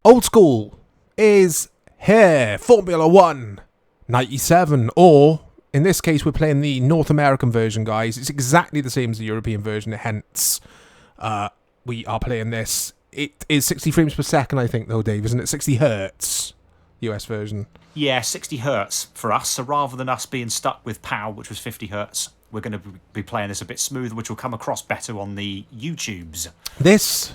Old school is here. Formula 1 97, or in this case, we're playing the North American version, guys. It's exactly the same as the European version, hence we are playing this. It is 60 frames per second, I think, though, Dave, isn't it? 60 hertz, US version. Yeah, 60 hertz for us. So rather than us being stuck with PAL, which was 50 hertz, we're going to be playing this a bit smoother, which will come across better on the YouTubes. This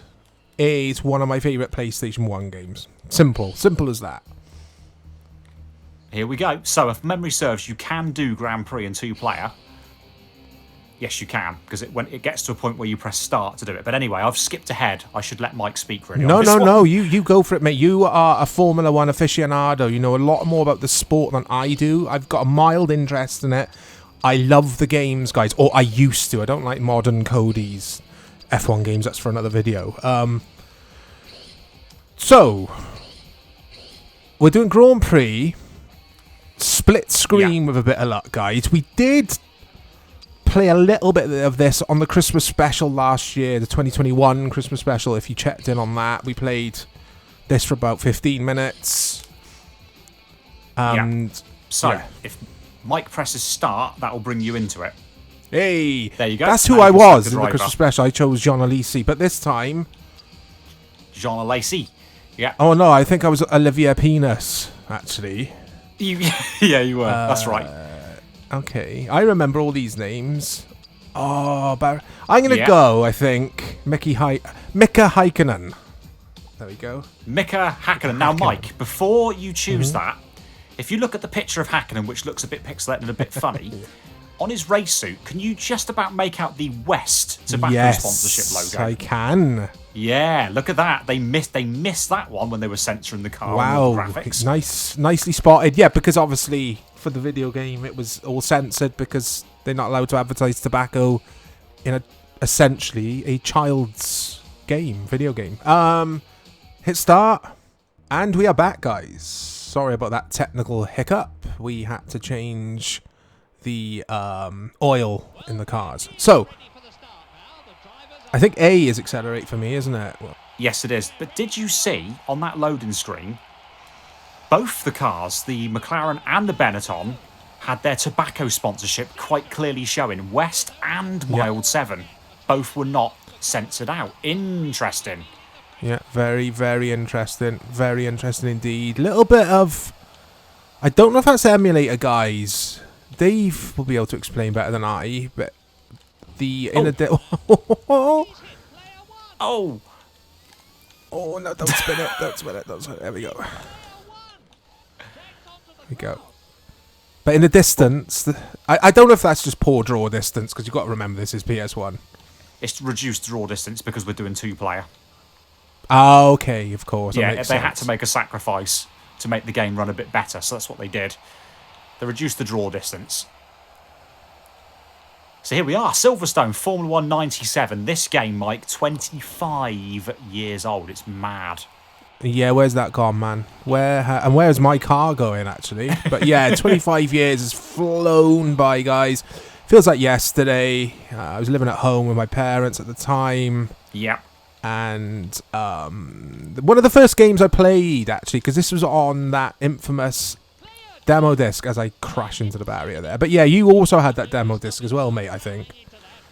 is one of my favourite PlayStation 1 games. Simple as that. Here we go. So if memory serves, you can do Grand Prix in 2-player. Yes, you can, because when it gets to a point where you press start to do it. But anyway, I've skipped ahead. I should let Mike speak really. No. You go for it, mate. You are a Formula 1 aficionado. You know a lot more about the sport than I do. I've got a mild interest in it. I love the games, guys. Or I used to. I don't like modern Cody's F1 games. That's for another video. So, we're doing Grand Prix. Split screen with a bit of luck, guys. We did play a little bit of this on the Christmas special last year, the 2021 Christmas special. If you checked in on that, we played this for about 15 minutes. If Mike presses start, that will bring you into it. Hey, there you go. That's who I was in the Christmas special. I chose John Alesi, but this time John Alesi. Yeah. Oh no, I think I was Olivia Penis, actually. Yeah, you were. That's right. Okay, I remember all these names. Oh, but I'm going to go, I think, Mika Häkkinen. There we go. Mika Häkkinen. Now, Mike, before you choose that, if you look at the picture of Häkkinen, which looks a bit pixelated and a bit funny, on his race suit, can you just about make out the West tobacco sponsorship logo? Yes, I can. Yeah, look at that. They missed that one when they were censoring the car. Wow, graphics. Nicely spotted. Yeah, because obviously for the video game it was all censored because they're not allowed to advertise tobacco in essentially a child's video game. Hit start, and we are back, guys. Sorry about that technical hiccup. We had to change the oil in the cars. So, I think A is accelerate for me, isn't it? Yes, it is. But did you see on that loading screen, both the cars, the McLaren and the Benetton, had their tobacco sponsorship quite clearly showing. West and Mild 7. Both were not censored out. Interesting. Yeah, very, very interesting. Very interesting indeed. Little bit of... I don't know if that's emulator, guys. Dave will be able to explain better than I, but Oh no, don't spin it. There we go. But in the distance, I don't know if that's just poor draw distance, because you've got to remember this is PS1. It's reduced draw distance because we're doing 2-player. Oh, okay, of course. Yeah, they had to make a sacrifice to make the game run a bit better, so that's what they did. They reduced the draw distance. So here we are, Silverstone, Formula 1 97. This game, Mike, 25 years old. It's mad. Yeah, where's that gone, man? Where's my car going, actually? But yeah, 25 years has flown by, guys. Feels like yesterday. I was living at home with my parents at the time. Yeah. And one of the first games I played, actually, because this was on that infamous demo disc, as I crash into the barrier there. But yeah, you also had that demo disc as well, mate, I think.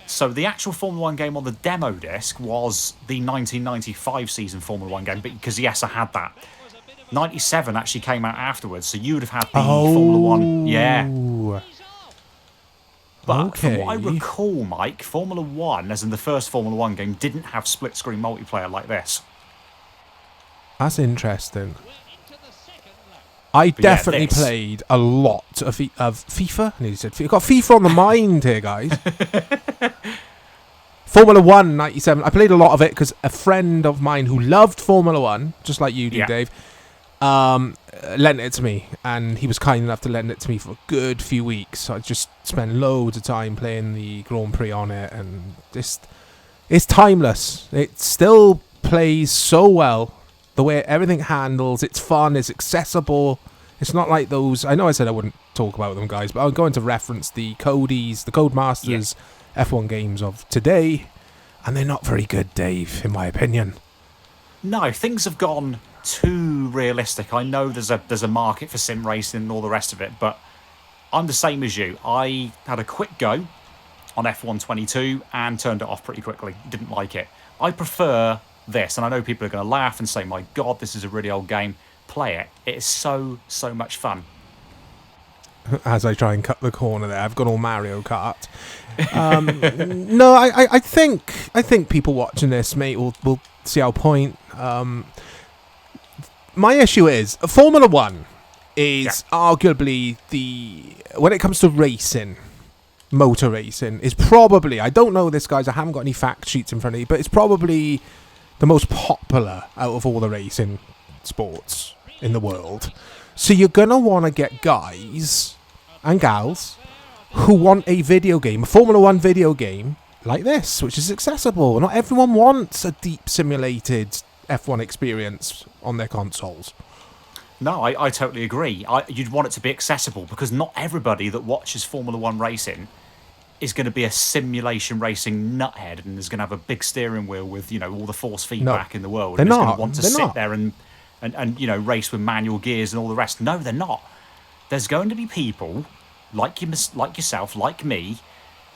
So the actual Formula 1 game on the demo disc was the 1995 season Formula 1 game, because yes, I had that. 97 actually came out afterwards, so you would have had the Formula 1. Yeah. But from what I recall, Mike, Formula 1, as in the first Formula 1 game, didn't have split-screen multiplayer like this. That's interesting. I definitely played a lot of FIFA. I nearly said FIFA. Got FIFA on the mind here, guys. Formula 1 97. I played a lot of it because a friend of mine who loved Formula 1, just like you do, Dave, lent it to me. And he was kind enough to lend it to me for a good few weeks. So I just spent loads of time playing the Grand Prix on it. And it's timeless. It still plays so well. The way everything handles, it's fun, it's accessible. It's not like those... I know I said I wouldn't talk about them, guys, but I'm going to reference the Codemasters F1 games of today, and they're not very good, Dave, in my opinion. No, things have gone too realistic. I know there's a market for sim racing and all the rest of it, but I'm the same as you. I had a quick go on F1 22 and turned it off pretty quickly. Didn't like it. I prefer this, and I know people are going to laugh and say, my God, this is a really old game. Play it. It is so much fun. As I try and cut the corner there, I've got all Mario Kart. No, I think people watching this, mate, will see our point. My issue is Formula One is arguably when it comes to racing, motor racing, is probably, I don't know this, guys, I haven't got any fact sheets in front of me, but it's probably the most popular out of all the racing sports in the world. So you're going to want to get guys and gals who want a video game, a Formula One video game like this, which is accessible. Not everyone wants a deep simulated F1 experience on their consoles. No, I totally agree. You'd want it to be accessible because not everybody that watches Formula One racing is going to be a simulation racing nuthead and is going to have a big steering wheel with, all the force feedback in the world. They're and is not. going to want to sit there and race with manual gears and all the rest. No, they're not. There's going to be people like yourself, like me,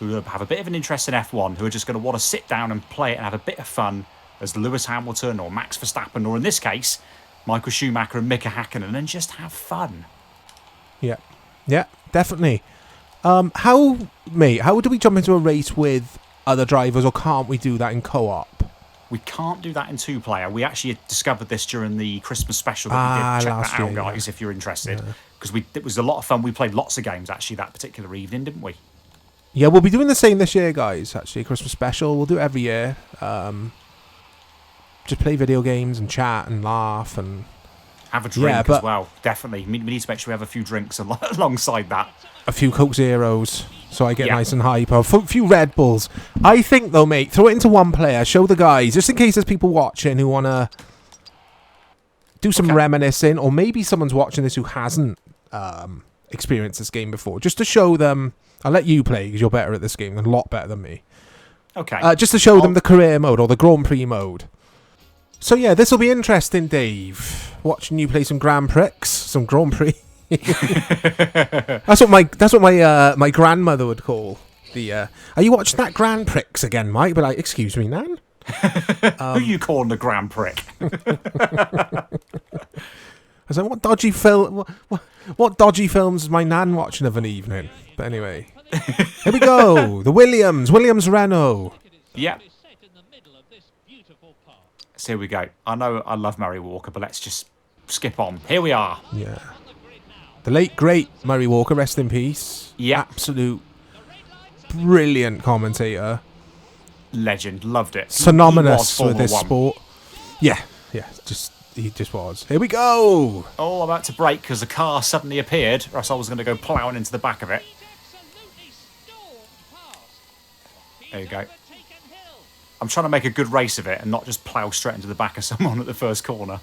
who have a bit of an interest in F1, who are just going to want to sit down and play it and have a bit of fun as Lewis Hamilton or Max Verstappen, or in this case, Michael Schumacher and Mika Hakkinen, and just have fun. Yeah, definitely. How do we jump into a race with other drivers, or can't we do that in co-op? We can't do that in two-player. We actually discovered this during the Christmas special that we did. Check that out, guys, if you're interested. Because it was a lot of fun. We played lots of games, actually, that particular evening, didn't we? Yeah, we'll be doing the same this year, guys, actually. Christmas special. We'll do it every year. Just play video games and chat and laugh and... Have a drink as well, definitely. We need to make sure we have a few drinks alongside that. A few Coke Zeros, so I get nice and hyper. A few Red Bulls. I think, though, mate, throw it into one player. Show the guys, just in case there's people watching who want to do some reminiscing, or maybe someone's watching this who hasn't experienced this game before. Just to show them... I'll let you play, because you're better at this game, a lot better than me. Okay. Just to show them the career mode, or the Grand Prix mode. So, yeah, this will be interesting, Dave. Watching you play some Grand Prix. That's what my grandmother would call the. Are you watching that Grand Prix again, Mike? But excuse me, Nan. Who are you calling the Grand Prix? I was like, what dodgy film? What dodgy films is my Nan watching of an evening? But anyway, here we go. The Williams Renault. Yeah. So here we go. I know I love Murray Walker, but let's just skip on. Here we are. Yeah. The late, great Murray Walker, rest in peace. Yeah. Absolute brilliant commentator. Legend. Loved it. Synonymous with this sport. Yeah. He just was. Here we go. Oh, about to brake because a car suddenly appeared, or else I was going to go ploughing into the back of it. There you go. I'm trying to make a good race of it and not just plough straight into the back of someone at the first corner.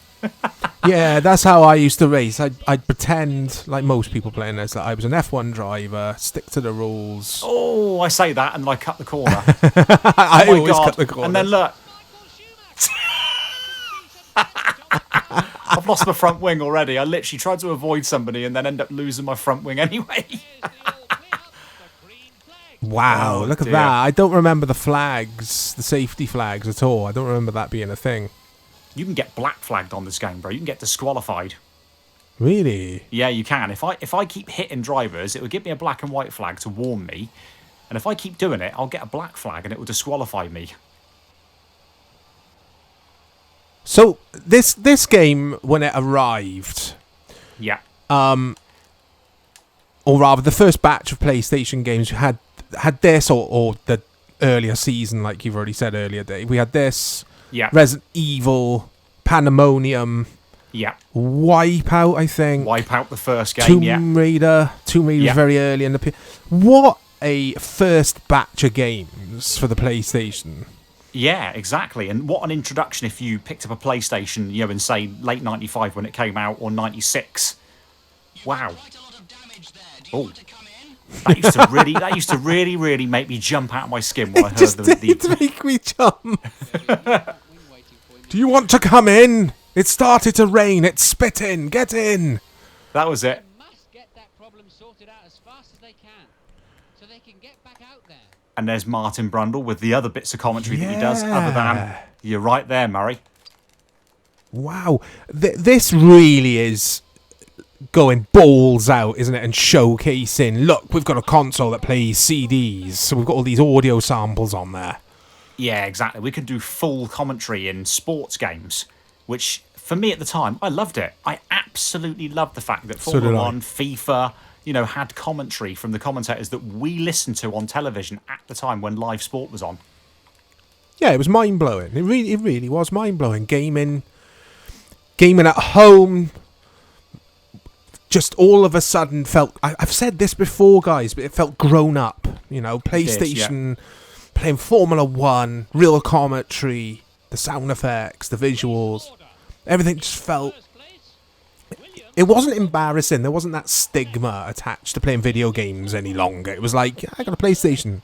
Yeah, that's how I used to race. I'd pretend, like most people playing this, that I was an F1 driver, stick to the rules. Oh, I say that and I cut the corner. I always cut the corner. And then look. I've lost my front wing already. I literally tried to avoid somebody and then end up losing my front wing anyway. Wow, look at that. I don't remember the flags, the safety flags at all. I don't remember that being a thing. You can get black flagged on this game, bro. You can get disqualified. Really? Yeah, you can. If I keep hitting drivers, it will give me a black and white flag to warn me. And if I keep doing it, I'll get a black flag and it will disqualify me. So, this game, when it arrived... Yeah. Or rather, the first batch of PlayStation games had this, or the earlier season, like you've already said earlier, Dave. We had this, Resident Evil, Pandemonium, Wipeout, I think. Wipeout, the first game, Tomb Raider. Tomb Raider was very early in the... What a first batch of games for the PlayStation. Yeah, exactly. And what an introduction if you picked up a PlayStation, in, say, late 95 when it came out, or 96. Wow. Oh. That used to really make me jump out of my skin when I heard the make me jump. Do you want to come in? It started to rain. It's spitting. Get in. That was it. They must get that problem sorted out as fast as they can, so they can get back out there. And there's Martin Brundle with the other bits of commentary that he does. Other than you're right there, Murray. Wow. This really is going balls out, isn't it? And showcasing, look, we've got a console that plays CDs, so we've got all these audio samples on there. Yeah, exactly. We could do full commentary in sports games, which for me at the time, I loved it. I absolutely loved the fact that Formula One, FIFA, had commentary from the commentators that we listened to on television at the time when live sport was on. Yeah, it was mind-blowing. It really was mind-blowing. Gaming at home just all of a sudden felt... I've said this before, guys, but it felt grown up. PlayStation... Playing Formula 1, real commentary, the sound effects, the visuals, everything just felt... It wasn't embarrassing. There wasn't that stigma attached to playing video games any longer. It was like, I got a PlayStation.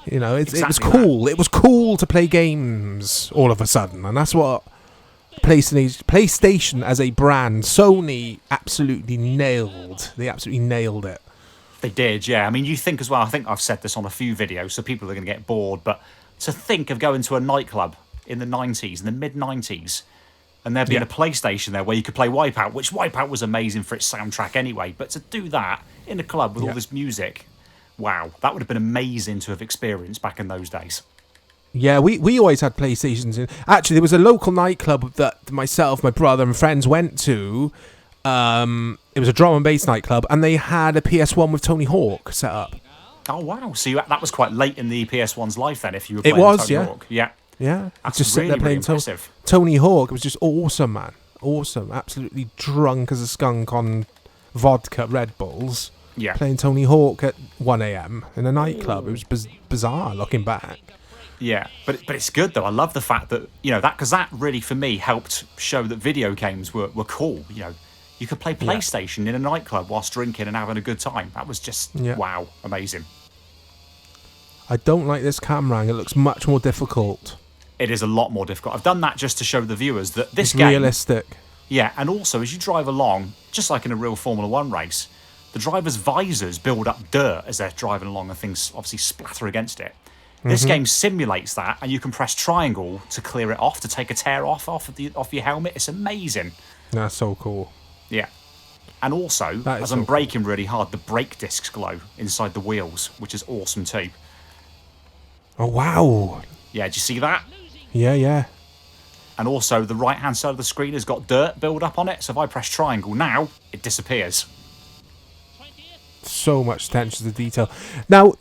It was cool. That. It was cool to play games all of a sudden. And that's what PlayStation as a brand, Sony absolutely nailed. They absolutely nailed it. They did, yeah. I mean, you think as well, I think I've said this on a few videos, so people are going to get bored, but to think of going to a nightclub in the 90s, in the mid-90s, and there being a PlayStation there where you could play Wipeout, which Wipeout was amazing for its soundtrack anyway, but to do that in a club with all this music, wow, that would have been amazing to have experienced back in those days. Yeah, we always had PlayStations. Actually, there was a local nightclub that myself, my brother and friends went to. It was a drum and bass nightclub, and they had a PS1 with Tony Hawk set up. Oh wow! So that was quite late in the PS1's life then. If you were playing Tony Hawk, yeah. That's just really, there playing impressive. Tony Hawk. It was just awesome, man. Awesome. Absolutely drunk as a skunk on vodka, Red Bulls. Yeah. Playing Tony Hawk at 1 a.m. in a nightclub. It was bizarre looking back. Yeah, but it's good though. I love the fact that because that really for me helped show that video games were cool. You could play PlayStation in a nightclub whilst drinking and having a good time. That was just, wow, amazing. I don't like this camera angle. It looks much more difficult. It is a lot more difficult. I've done that just to show the viewers that this it's game... realistic. Yeah, and also as you drive along, just like in a real Formula 1 race, the driver's visors build up dirt as they're driving along and things obviously splatter against it. This game simulates that, and you can press triangle to clear it off, to take a tear off your helmet. It's amazing. That's so cool. Yeah. And also, as I'm braking really hard, the brake discs glow inside the wheels, which is awesome too. Oh, wow. Yeah, did you see that? Yeah. And also, the right-hand side of the screen has got dirt build up on it, so if I press triangle now, it disappears. So much attention to detail. Now,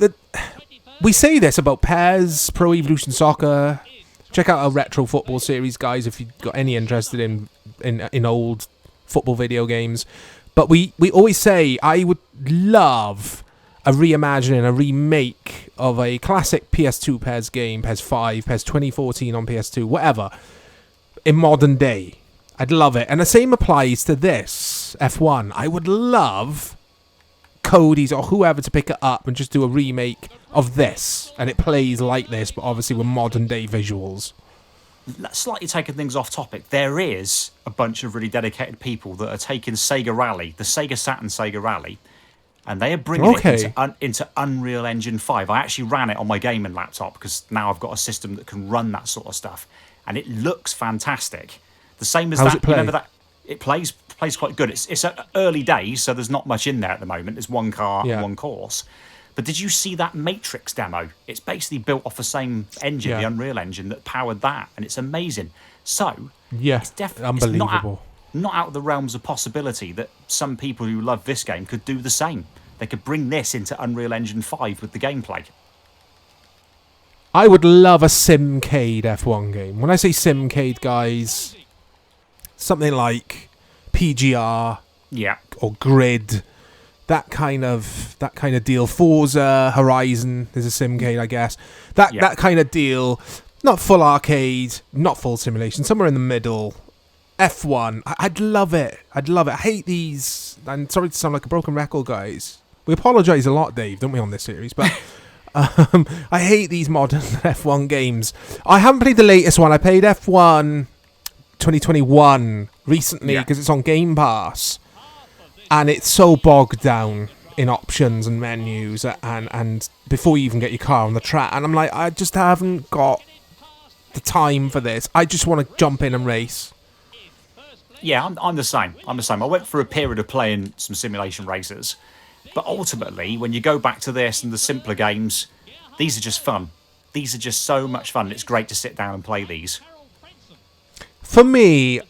we say this about PES, Pro Evolution Soccer. Check out our retro football series, guys, if you've got any interest in old football video games. But we always say I would love a reimagining, a remake of a classic PS2 PES game, PES 5, PES 2014 on PS2, whatever, in modern day. I'd love it. And the same applies to this F1. I would love Cody's or whoever to pick it up and just do a remake of this, and it plays like this, but obviously with modern day visuals. Slightly taking things off topic, there is a bunch of really dedicated people that are taking Sega Rally, the Sega Saturn Sega Rally, and they are bringing it into Unreal Engine 5. I actually ran it on my gaming laptop because now I've got a system that can run that sort of stuff, and it looks fantastic. The same as that. Remember that it plays quite good. It's early days, so there's not much in there at the moment. There's one car and one course. But did you see that Matrix demo? It's basically built off the same engine, the Unreal Engine, that powered that, and it's amazing. So, it's definitely unbelievable. It's not out of the realms of possibility that some people who love this game could do the same. They could bring this into Unreal Engine 5 with the gameplay. I would love a Simcade F1 game. When I say Simcade, guys, something like PGR or Grid. That kind of deal. Forza Horizon is a Simcade, I guess. That kind of deal. Not full arcade, not full simulation. Somewhere in the middle. F1. I'd love it. I hate these. I'm sorry to sound like a broken record, guys. We apologise a lot, Dave, don't we, on this series? But I hate these modern F1 games. I haven't played the latest one. I played F1 2021 recently because it's on Game Pass, and it's so bogged down in options and menus and before you even get your car on the track, and I'm like, I just haven't got the time for this. I just want to jump in and race. Yeah, I'm the same. I went through a period of playing some simulation races, but ultimately, when you go back to this and the simpler games, these are just fun. These are just so much fun. It's great to sit down and play these. For me,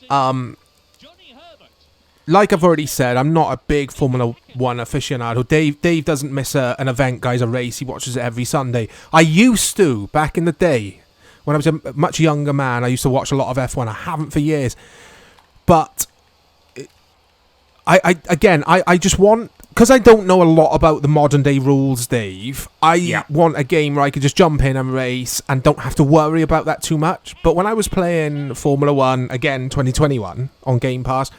like I've already said, I'm not a big Formula 1 aficionado. Dave doesn't miss an event, guys, a race. He watches it every Sunday. I used to, back in the day, when I was a much younger man, I used to watch a lot of F1. I haven't for years. But I just want, because I don't know a lot about the modern day rules, Dave, I want a game where I could just jump in and race and don't have to worry about that too much. But when I was playing Formula 1, again, 2021, on Game Pass,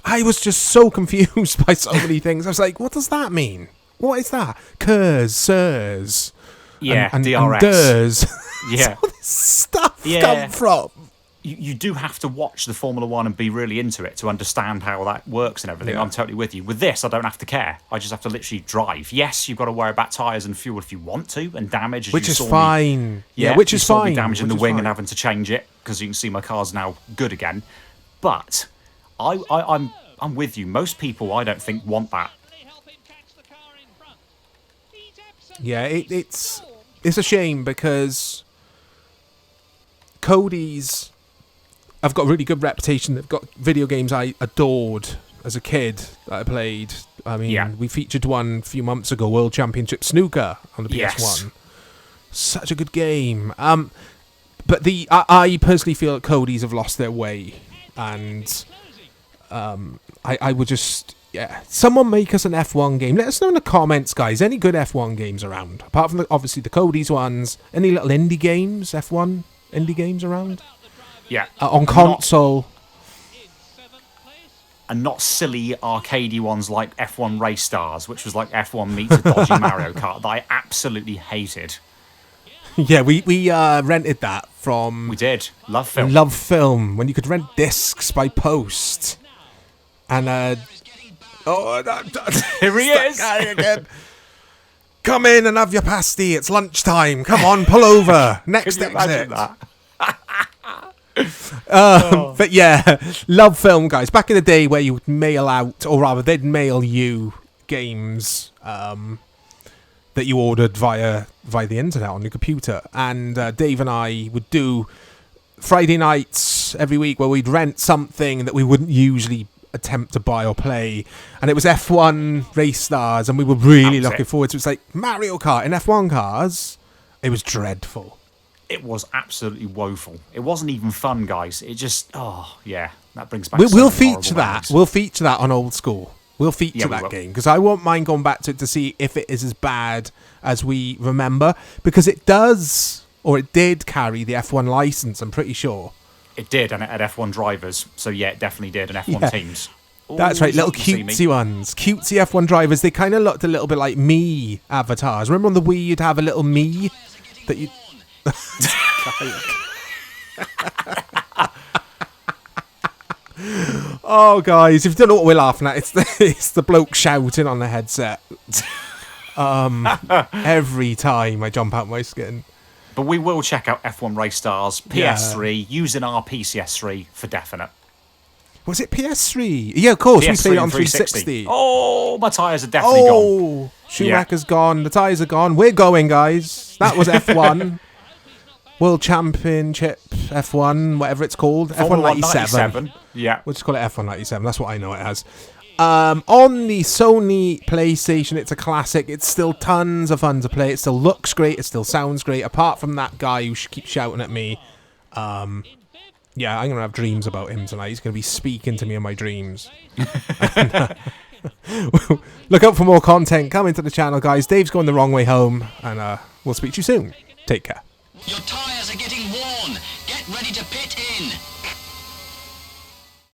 I was just so confused by so many things. I was like, what does that mean? What is that? Kers, sirs. Yeah, and DRS. And ders. Yeah. All this stuff come from. You do have to watch the Formula 1 and be really into it to understand how that works and everything. I'm totally with you. With this, I don't have to care. I just have to literally drive. Yes, you've got to worry about tyres and fuel if you want to, and damage. As which you is saw fine. Me, yeah, which is fine. Damaging the wing and having to change it because you can see my car's now good again. But I'm with you. Most people, I don't think, want that. Yeah, it's a shame because Cody's have got a really good reputation. They've got video games I adored as a kid that I played. I mean, we featured one a few months ago, World Championship Snooker on the PS1. Yes. Such a good game. But I personally feel that Cody's have lost their way, and I would just someone make us an F1 game. Let us know in the comments, guys. Any good F1 games around, apart from obviously the Cody's ones. Any little indie games, F1 indie games around? Yeah, on console. And not silly arcadey ones like F1 Race Stars, which was like F1 meets a dodgy Mario Kart that I absolutely hated. Yeah, we rented that from... We did. Love Film. Love Film, when you could rent discs by post. And, here he is! Again. Come in and have your pasty, it's lunchtime. Come on, pull over. Next Can you exit. imagine that? But yeah, Love Film, guys. Back in the day where you would mail out, or rather they'd mail you games that you ordered via the internet on your computer. And Dave and I would do Friday nights every week where we'd rent something that we wouldn't usually attempt to buy or play. And it was F1 Race Stars, and we were really looking forward to it. It's like Mario Kart in F1 cars. It was dreadful. It was absolutely woeful. It wasn't even fun, guys. It just, that brings back. We'll feature that. We'll feature that on Old School. We'll feature that game because I won't mind going back to it to see if it is as bad as we remember, because it does, or it did carry the F1 license. I'm pretty sure it did, and it had F1 drivers. So yeah, it definitely did, and F1 teams. That's right, little cutesy ones, cutesy F1 drivers. They kind of looked a little bit like me avatars. Remember on the Wii, you'd have a little me that you. Oh, guys, if you don't know what we're laughing at, it's the bloke shouting on the headset. Every time I jump out my skin. But we will check out F1 Race Stars PS3 using our PCS3 for definite. Was it PS3? Yeah, of course. PS3 we played it on 360. Oh, my tyres are definitely gone. Schumacher's gone. The tyres are gone. We're going, guys. That was F1. World Championship F1, whatever it's called. F1 97. Yeah. We'll just call it F1 97. That's what I know it as. On the Sony PlayStation, it's a classic. It's still tons of fun to play. It still looks great. It still sounds great. Apart from that guy who keeps shouting at me. Yeah, I'm going to have dreams about him tonight. He's going to be speaking to me in my dreams. Look out for more content coming to the channel, guys. Dave's going the wrong way home. And we'll speak to you soon. Take care. Your tyres are getting worn. Get ready to pit in.